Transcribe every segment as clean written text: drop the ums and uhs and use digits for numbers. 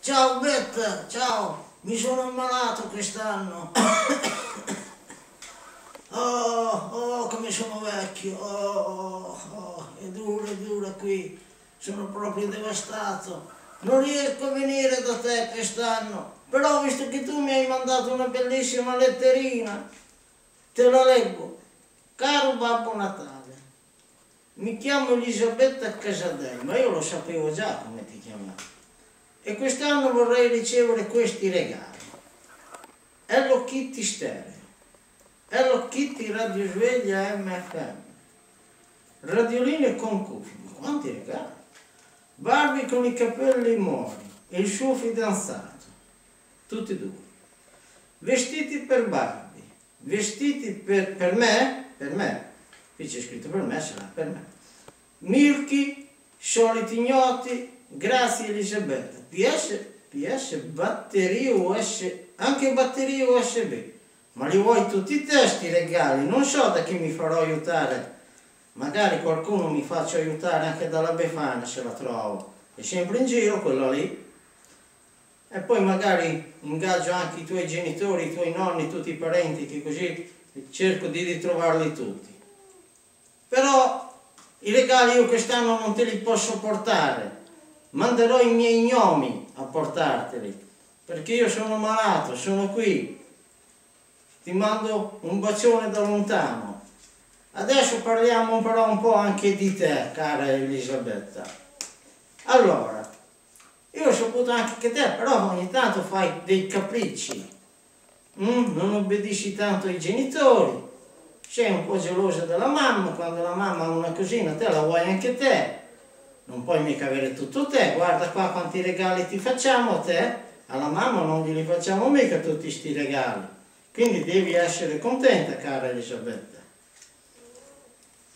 Ciao Betta, ciao, mi sono ammalato quest'anno. Come sono vecchio. È dura qui, sono proprio devastato. Non riesco a venire da te quest'anno, però visto che tu mi hai mandato una bellissima letterina, te la leggo. Caro Babbo Natale, mi chiamo Elisabetta Casadei, ma io lo sapevo già come ti chiamavi. E quest'anno vorrei ricevere questi regali. Hello Kitty stereo, Hello Kitty radiosveglia MFM, radioline con cuffie, ma quanti regali! Barbie con i capelli mori e il suo fidanzato, tutti e due. Vestiti per Barbie, vestiti per me, qui c'è scritto per me, sarà per me. Milky, soliti ignoti, grazie Elisabetta. PS, batterie anche batterie USB. Ma li vuoi tutti i testi regali? Non so da chi mi farò aiutare. Magari qualcuno mi faccia aiutare anche dalla Befana se la trovo. È sempre in giro quello lì. E poi magari ingaggio anche i tuoi genitori, i tuoi nonni, tutti i parenti, che così cerco di ritrovarli tutti. Però i regali io quest'anno non te li posso portare. Manderò i miei gnomi a portarteli, perché io sono malato, sono qui. Ti mando un bacione da lontano. Adesso parliamo però un po' anche di te, cara Elisabetta. Allora, io ho saputo anche che te però ogni tanto fai dei capricci. Non obbedisci tanto ai genitori. Sei un po' gelosa della mamma, quando la mamma ha una cosina, te la vuoi anche te. Non puoi mica avere tutto te, guarda qua quanti regali ti facciamo a te, alla mamma non glieli facciamo mica tutti sti regali. Quindi devi essere contenta, cara Elisabetta.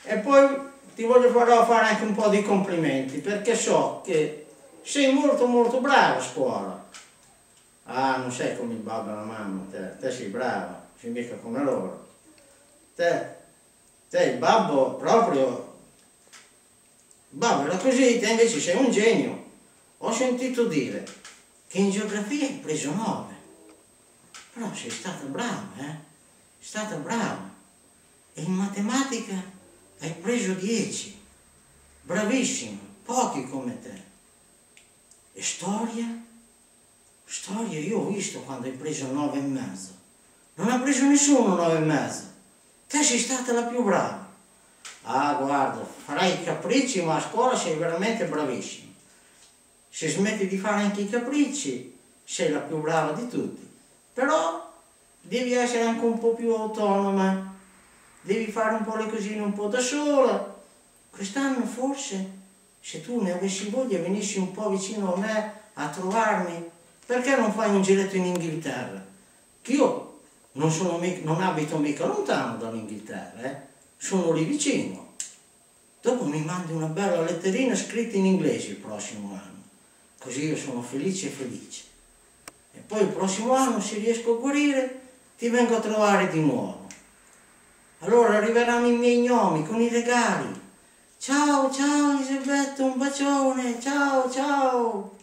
E poi ti farò fare anche un po' di complimenti, perché so che sei molto brava a scuola. Ah, non sei come il babbo e la mamma, te sei brava, sei mica come loro. Te il babbo proprio... Babbo era così, te invece sei un genio. Ho sentito dire che in geografia hai preso 9. Però sei stata brava, Sei stata brava. E in matematica hai preso 10. Bravissima, pochi come te. E storia? Storia io ho visto quando hai preso 9,5. Non ha preso nessuno 9,5. Te sei stata la più brava. Ah, guarda, farai i capricci, ma a scuola sei veramente bravissima. Se smetti di fare anche i capricci, sei la più brava di tutti. Però devi essere anche un po' più autonoma, devi fare un po' le cosine un po' da sola. Quest'anno forse, se tu ne avessi voglia, venissi un po' vicino a me a trovarmi, perché non fai un giretto in Inghilterra? Che io non abito mica lontano dall'Inghilterra, sono lì vicino. Dopo mi mandi una bella letterina scritta in inglese il prossimo anno, così io sono felice. E poi il prossimo anno, se riesco a guarire, ti vengo a trovare di nuovo. Allora arriveranno i miei gnomi con i regali. Ciao Elisabetta, un bacione, ciao.